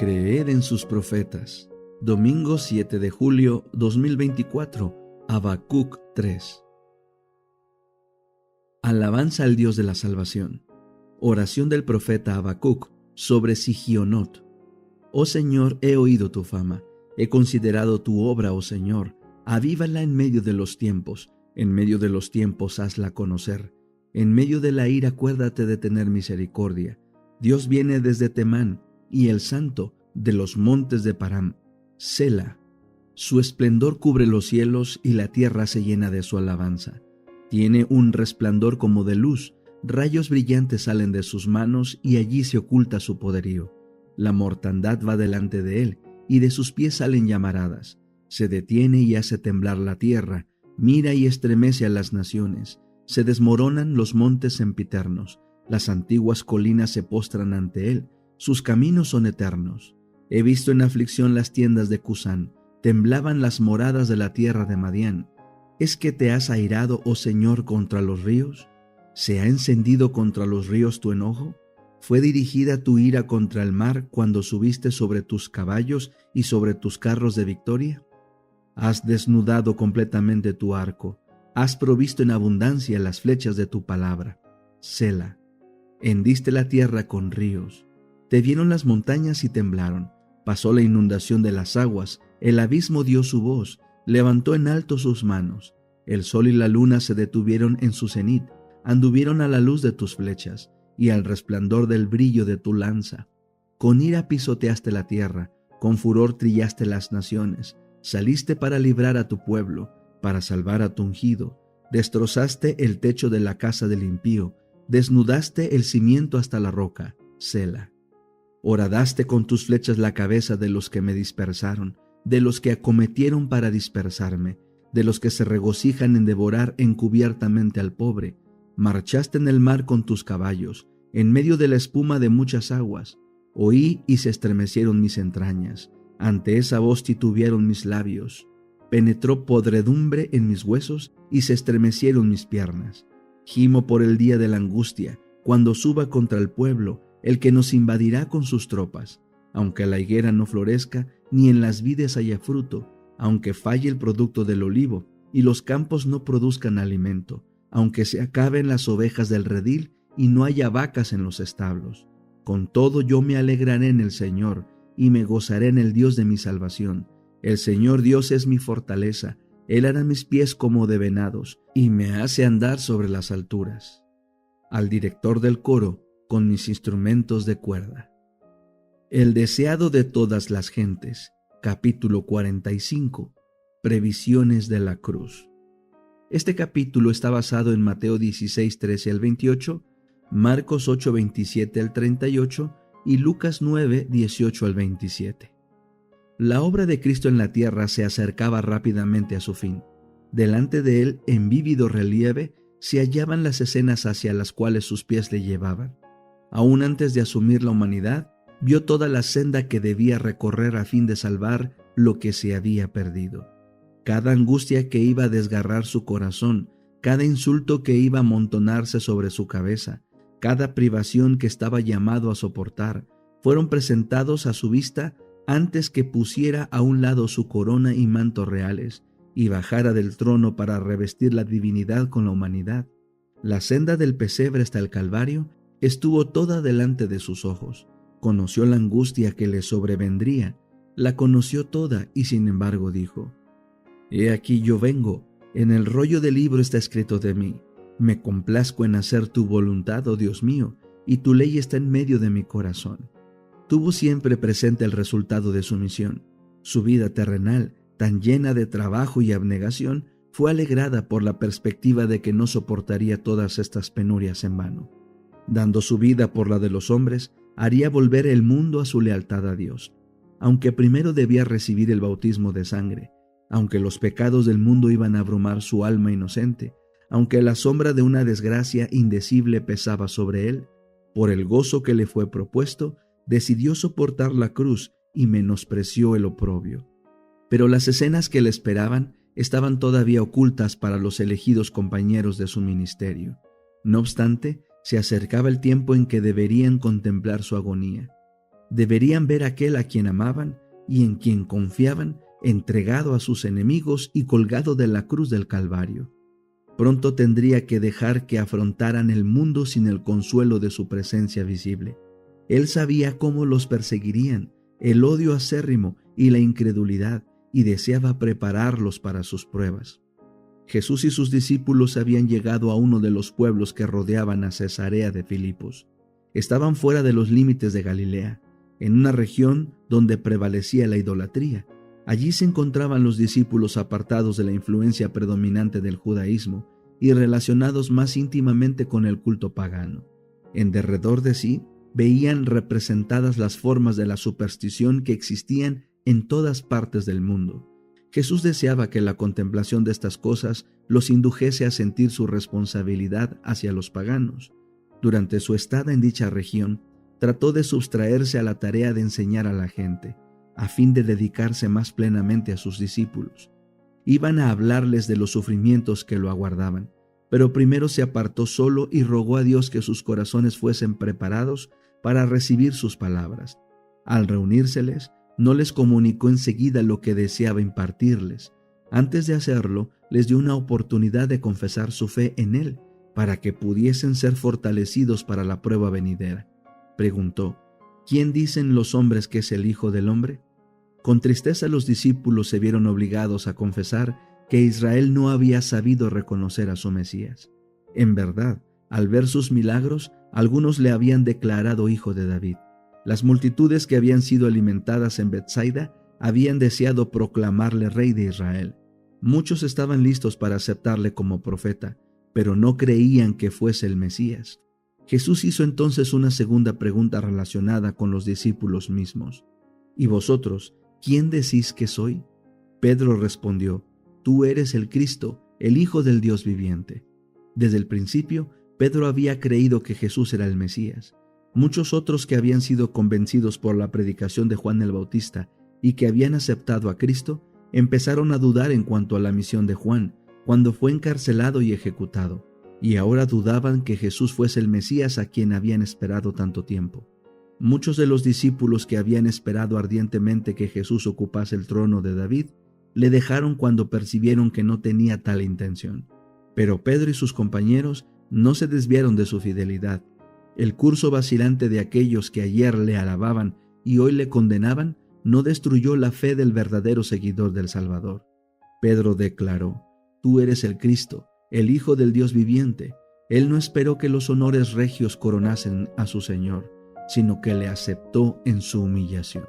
Creed en sus profetas. Domingo 7 de julio 2024. Habacuc 3. Alabanza al Dios de la salvación. Oración del profeta Habacuc sobre Sigionot. Oh Señor, he oído tu fama, he considerado tu obra, oh Señor. Avívala en medio de los tiempos hazla conocer. En medio de la ira acuérdate de tener misericordia. Dios viene desde Temán, y el Santo de los montes de Param. Sela. Su esplendor cubre los cielos, y la tierra se llena de su alabanza. Tiene un resplandor como de luz, rayos brillantes salen de sus manos, y allí se oculta su poderío. La mortandad va delante de él, y de sus pies salen llamaradas. Se detiene y hace temblar la tierra, mira y estremece a las naciones. Se desmoronan los montes sempiternos, las antiguas colinas se postran ante él, sus caminos son eternos. He visto en aflicción las tiendas de Cusán, temblaban las moradas de la tierra de Madián. ¿Es que te has airado, oh Señor, contra los ríos? ¿Se ha encendido contra los ríos tu enojo? ¿Fue dirigida tu ira contra el mar cuando subiste sobre tus caballos y sobre tus carros de victoria? Has desnudado completamente tu arco, has provisto en abundancia las flechas de tu palabra. Sela. Hendiste la tierra con ríos. Te vieron las montañas y temblaron. Pasó la inundación de las aguas, el abismo dio su voz, levantó en alto sus manos. El sol y la luna se detuvieron en su cenit, anduvieron a la luz de tus flechas y al resplandor del brillo de tu lanza. Con ira pisoteaste la tierra, con furor trillaste las naciones. Saliste para librar a tu pueblo, para salvar a tu ungido. Destrozaste el techo de la casa del impío, desnudaste el cimiento hasta la roca. Sela. Horadaste con tus flechas la cabeza de los que me dispersaron, de los que acometieron para dispersarme, de los que se regocijan en devorar encubiertamente al pobre. Marchaste en el mar con tus caballos, en medio de la espuma de muchas aguas. Oí y se estremecieron mis entrañas, ante esa voz titubearon mis labios. Penetró podredumbre en mis huesos y se estremecieron mis piernas. Gimo por el día de la angustia, cuando suba contra el pueblo, el que nos invadirá con sus tropas. Aunque la higuera no florezca, ni en las vides haya fruto, aunque falle el producto del olivo, y los campos no produzcan alimento, aunque se acaben las ovejas del redil, y no haya vacas en los establos. Con todo yo me alegraré en el Señor, y me gozaré en el Dios de mi salvación. El Señor Dios es mi fortaleza, Él hará mis pies como de venados, y me hace andar sobre las alturas. Al director del coro, con mis instrumentos de cuerda. El deseado de todas las gentes, capítulo 45, previsiones de la cruz. Este capítulo está basado en Mateo 16, 13 al 28, Marcos 8, 27 al 38 y Lucas 9, 18 al 27. La obra de Cristo en la tierra se acercaba rápidamente a su fin. Delante de él, en vívido relieve, se hallaban las escenas hacia las cuales sus pies le llevaban. Aún antes de asumir la humanidad, vio toda la senda que debía recorrer a fin de salvar lo que se había perdido. Cada angustia que iba a desgarrar su corazón, cada insulto que iba a amontonarse sobre su cabeza, cada privación que estaba llamado a soportar, fueron presentados a su vista antes que pusiera a un lado su corona y mantos reales y bajara del trono para revestir la divinidad con la humanidad. La senda del pesebre hasta el Calvario estuvo toda delante de sus ojos. Conoció la angustia que le sobrevendría, la conoció toda y sin embargo dijo: He aquí yo vengo, en el rollo del libro está escrito de mí. Me complazco en hacer tu voluntad, oh Dios mío, y tu ley está en medio de mi corazón. Tuvo siempre presente el resultado de su misión. Su vida terrenal, tan llena de trabajo y abnegación, fue alegrada por la perspectiva de que no soportaría todas estas penurias en vano. Dando su vida por la de los hombres, haría volver el mundo a su lealtad a Dios. Aunque primero debía recibir el bautismo de sangre, aunque los pecados del mundo iban a abrumar su alma inocente, aunque la sombra de una desgracia indecible pesaba sobre él, por el gozo que le fue propuesto, decidió soportar la cruz y menospreció el oprobio. Pero las escenas que le esperaban estaban todavía ocultas para los elegidos compañeros de su ministerio. No obstante, se acercaba el tiempo en que deberían contemplar su agonía. Deberían ver a aquel a quien amaban y en quien confiaban, entregado a sus enemigos y colgado de la cruz del Calvario. Pronto tendría que dejar que afrontaran el mundo sin el consuelo de su presencia visible. Él sabía cómo los perseguirían, el odio acérrimo y la incredulidad, y deseaba prepararlos para sus pruebas. Jesús y sus discípulos habían llegado a uno de los pueblos que rodeaban a Cesarea de Filipos. Estaban fuera de los límites de Galilea, en una región donde prevalecía la idolatría. Allí se encontraban los discípulos apartados de la influencia predominante del judaísmo y relacionados más íntimamente con el culto pagano. En derredor de sí veían representadas las formas de la superstición que existían en todas partes del mundo. Jesús deseaba que la contemplación de estas cosas los indujese a sentir su responsabilidad hacia los paganos. Durante su estada en dicha región, trató de sustraerse a la tarea de enseñar a la gente, a fin de dedicarse más plenamente a sus discípulos. Iban a hablarles de los sufrimientos que lo aguardaban, pero primero se apartó solo y rogó a Dios que sus corazones fuesen preparados para recibir sus palabras. Al reunírseles, no les comunicó enseguida lo que deseaba impartirles. Antes de hacerlo, les dio una oportunidad de confesar su fe en Él, para que pudiesen ser fortalecidos para la prueba venidera. Preguntó: ¿quién dicen los hombres que es el Hijo del Hombre? Con tristeza los discípulos se vieron obligados a confesar que Israel no había sabido reconocer a su Mesías. En verdad, al ver sus milagros, algunos le habían declarado hijo de David. Las multitudes que habían sido alimentadas en Betsaida habían deseado proclamarle rey de Israel. Muchos estaban listos para aceptarle como profeta, pero no creían que fuese el Mesías. Jesús hizo entonces una segunda pregunta relacionada con los discípulos mismos. ¿Y vosotros, quién decís que soy? Pedro respondió: tú eres el Cristo, el Hijo del Dios viviente. Desde el principio, Pedro había creído que Jesús era el Mesías. Muchos otros que habían sido convencidos por la predicación de Juan el Bautista y que habían aceptado a Cristo, empezaron a dudar en cuanto a la misión de Juan, cuando fue encarcelado y ejecutado, y ahora dudaban que Jesús fuese el Mesías a quien habían esperado tanto tiempo. Muchos de los discípulos que habían esperado ardientemente que Jesús ocupase el trono de David, le dejaron cuando percibieron que no tenía tal intención. Pero Pedro y sus compañeros no se desviaron de su fidelidad. El curso vacilante de aquellos que ayer le alababan y hoy le condenaban no destruyó la fe del verdadero seguidor del Salvador. Pedro declaró: tú eres el Cristo, el Hijo del Dios viviente. Él no esperó que los honores regios coronasen a su Señor, sino que le aceptó en su humillación.